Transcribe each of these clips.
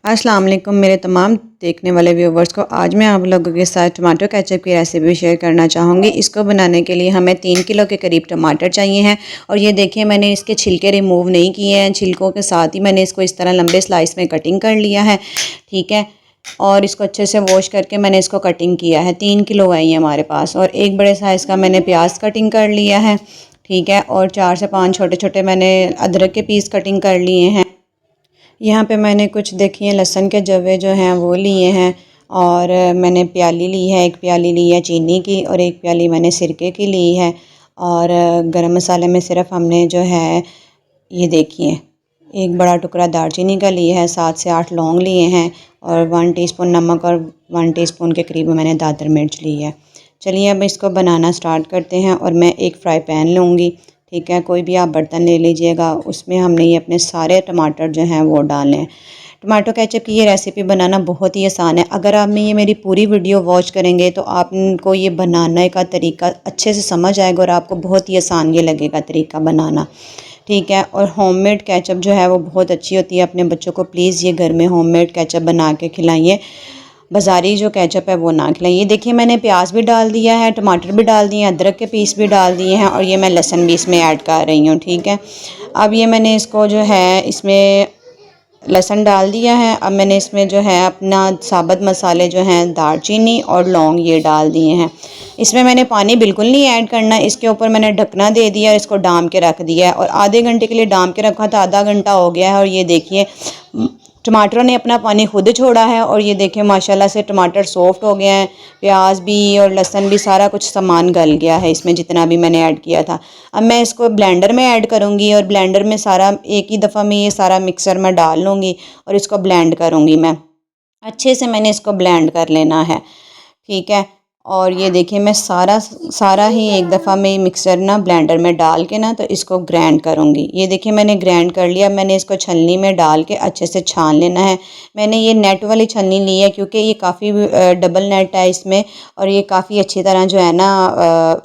अस्सलाम वालेकुम मेरे तमाम देखने वाले व्यूवर्स को। आज मैं आप लोगों के साथ टमाटो केचप की रेसिपी शेयर करना चाहूँगी। इसको बनाने के लिए हमें 3 किलो के करीब टमाटर चाहिए हैं। और ये देखिए मैंने इसके छिलके रिमूव नहीं किए हैं, छिलकों के साथ ही मैंने इसको इस तरह लंबे स्लाइस में कटिंग कर लिया है, ठीक है। और इसको अच्छे से वॉश करके मैंने इसको कटिंग किया है। 3 किलो है ये हमारे पास। और एक बड़े साइज़ का मैंने प्याज कटिंग कर लिया है, ठीक है। और 4 से 5 छोटे छोटे मैंने अदरक के पीस कटिंग कर लिए हैं। यहाँ पे मैंने कुछ देखिए लहसुन के जवे जो हैं वो लिए हैं। और मैंने प्याली ली है, एक प्याली ली है चीनी की और एक प्याली मैंने सिरके की ली है। और गरम मसाले में सिर्फ हमने जो है ये देखिए एक बड़ा टुकड़ा दालचीनी का लिया है, 7 से 8 लौंग लिए हैं और 1 टीस्पून नमक और 1 टीस्पून के करीब मैंने दादर मिर्च ली है। चलिए अब इसको बनाना स्टार्ट करते हैं। और मैं एक फ्राई पैन लूँगी, ठीक है। कोई भी आप बर्तन ले लीजिएगा, उसमें हमने ये अपने सारे टमाटर जो हैं वो डालें। टमाटो केचप की ये रेसिपी बनाना बहुत ही आसान है। अगर आप में ये मेरी पूरी वीडियो वॉच करेंगे तो आपको ये बनाने का तरीका अच्छे से समझ आएगा और आपको बहुत ही आसान ये लगेगा तरीका बनाना, ठीक है। और होममेड केचप जो है वो बहुत अच्छी होती है। अपने बच्चों को प्लीज़ ये घर में होममेड केचप बना के खिलाइए, बाज़ारी जो केचप है वो ना खिलाइए। ये देखिए मैंने प्याज भी डाल दिया है, टमाटर भी डाल दिए हैं, अदरक के पीस भी डाल दिए हैं और ये मैं लहसुन भी इसमें ऐड कर रही हूँ, ठीक है। अब ये मैंने इसको जो है इसमें लहसुन डाल दिया है। अब मैंने इसमें जो है अपना साबुत मसाले जो हैं दालचीनी और लौंग ये डाल दिए हैं। इसमें मैंने पानी बिल्कुल नहीं ऐड करना, इसके ऊपर मैंने ढकना दे दिया और इसको डाम के रख दिया है। और आधे घंटे के लिए डाम के रखा था, आधा घंटा हो गया है। और ये देखिए टमाटरों ने अपना पानी खुद छोड़ा है और ये देखें माशाल्लाह से टमाटर सॉफ्ट हो गए हैं, प्याज भी और लहसुन भी सारा कुछ सामान गल गया है इसमें जितना भी मैंने ऐड किया था। अब मैं इसको ब्लेंडर में ऐड करूँगी और ब्लेंडर में सारा एक ही दफ़ा में ये सारा मिक्सर में डाल लूँगी और इसको ब्लेंड करूँगी। मैं अच्छे से मैंने इसको ब्लेंड कर लेना है, ठीक है। और ये देखिए मैं सारा ही एक दफ़ा में मिक्सर ना ब्लेंडर में डाल के ना तो इसको ग्राइंड करूँगी। ये देखिए मैंने ग्राइंड कर लिया। मैंने इसको छलनी में डाल के अच्छे से छान लेना है। मैंने ये नेट वाली छलनी ली है क्योंकि ये काफ़ी डबल नेट है इसमें और ये काफ़ी अच्छी तरह जो है ना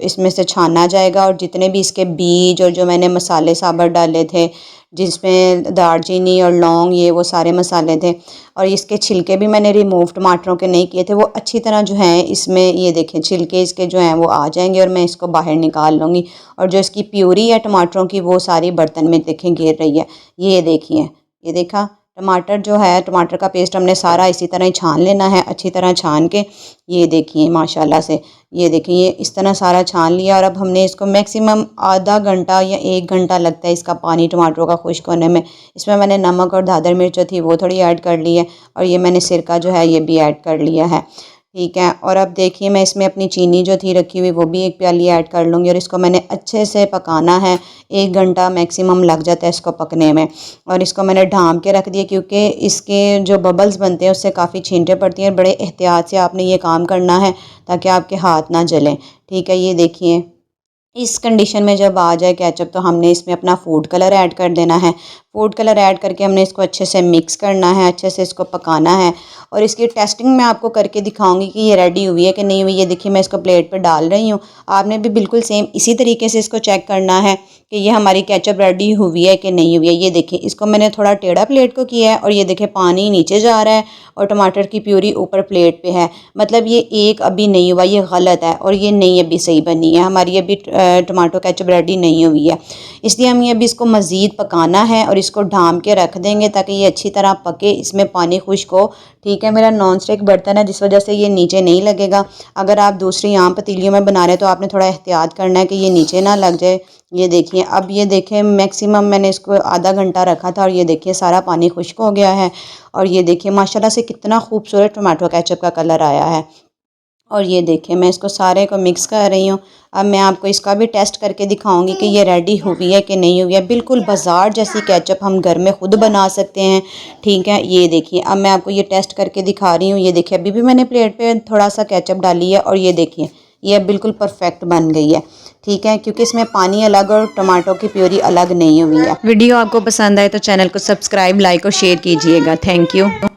इसमें से छाना जाएगा। और जितने भी इसके बीज और जो मैंने मसाले साबुत डाले थे जिसमें दालचीनी और लौंग ये वो सारे मसाले थे और इसके छिलके भी मैंने रिमूव टमाटरों के नहीं किए थे, वो अच्छी तरह जो हैं इसमें ये देखें छिलके इसके जो हैं वो आ जाएंगे और मैं इसको बाहर निकाल लूँगी। और जो इसकी प्यूरी है टमाटरों की वो सारी बर्तन में देखें गिर रही है। ये देखिए, ये देखा टमाटर जो है टमाटर का पेस्ट हमने सारा इसी तरह ही छान लेना है, अच्छी तरह छान के। ये देखिए माशाल्लाह से ये देखिए ये इस तरह सारा छान लिया। और अब हमने इसको मैक्सिमम आधा घंटा या 1 घंटा लगता है इसका पानी टमाटरों का खुश्क होने में। इसमें मैंने नमक और दादर मिर्च जो थी वो थोड़ी ऐड कर ली है और ये मैंने सिरका जो है ये भी ऐड कर लिया है, ठीक है। और अब देखिए मैं इसमें अपनी चीनी जो थी रखी हुई वो भी एक प्याली ऐड कर लूँगी और इसको मैंने अच्छे से पकाना है। 1 घंटा मैक्सिमम लग जाता है इसको पकने में। और इसको मैंने ढाँप के रख दिया क्योंकि इसके जो बबल्स बनते हैं उससे काफ़ी छींटे पड़ती हैं। बड़े एहतियात से आपने ये काम करना है ताकि आपके हाथ ना जलें, ठीक है। ये देखिए इस कंडीशन में जब आ जाए केचप तो हमने इसमें अपना फूड कलर ऐड कर देना है। फूड कलर ऐड करके हमने इसको अच्छे से मिक्स करना है, अच्छे से इसको पकाना है। और इसकी टेस्टिंग मैं आपको करके दिखाऊंगी कि ये रेडी हुई है कि नहीं हुई। ये देखिए मैं इसको प्लेट पे डाल रही हूँ। आपने भी बिल्कुल सेम इसी तरीके से इसको चेक करना है कि ये हमारी केचप रेडी हुई है कि नहीं हुई है। ये देखिए इसको मैंने थोड़ा टेढ़ा प्लेट को किया है और ये देखिए पानी नीचे जा रहा है और टमाटर की प्यूरी ऊपर प्लेट पे है। मतलब ये एक अभी नहीं हुआ, ये गलत है और ये नहीं अभी सही बनी है हमारी, अभी टमाटो केचप रेडी नहीं हुई है। इसलिए हमें अभी इसको मज़ीद पकाना है और इसको ढाँप के रख देंगे ताकि ये अच्छी तरह पके, इसमें पानी खुश्क हो, ठीक है। मेरा नॉन स्टिक बर्तन है जिस वजह से ये नीचे नहीं लगेगा। अगर आप दूसरी आम पतीलियों में बना रहे हैं तो आपने थोड़ा एहतियात करना है कि ये नीचे ना लग जाए। ये देखिए अब ये देखें मैक्सिमम मैंने इसको आधा घंटा रखा था और ये देखिए सारा पानी खुश्क हो गया है। और ये देखिए माशाल्लाह से कितना खूबसूरत टमाटो केचप का कलर आया है। और ये देखिए मैं इसको सारे को मिक्स कर रही हूँ। अब मैं आपको इसका भी टेस्ट करके दिखाऊंगी कि ये रेडी हुई है कि नहीं हुई है। बिल्कुल बाज़ार जैसी केचप हम घर में ख़ुद बना सकते हैं, ठीक है। ये देखिए अब मैं आपको ये टेस्ट करके दिखा रही हूँ। ये देखिए अभी भी मैंने प्लेट पे थोड़ा सा केचप डाली है और ये देखिए ये बिल्कुल परफेक्ट बन गई है, ठीक है। क्योंकि इसमें पानी अलग और टमाटो की प्यूरी अलग नहीं हुई है। वीडियो आपको पसंद आए तो चैनल को सब्सक्राइब, लाइक और शेयर कीजिएगा। Thank you.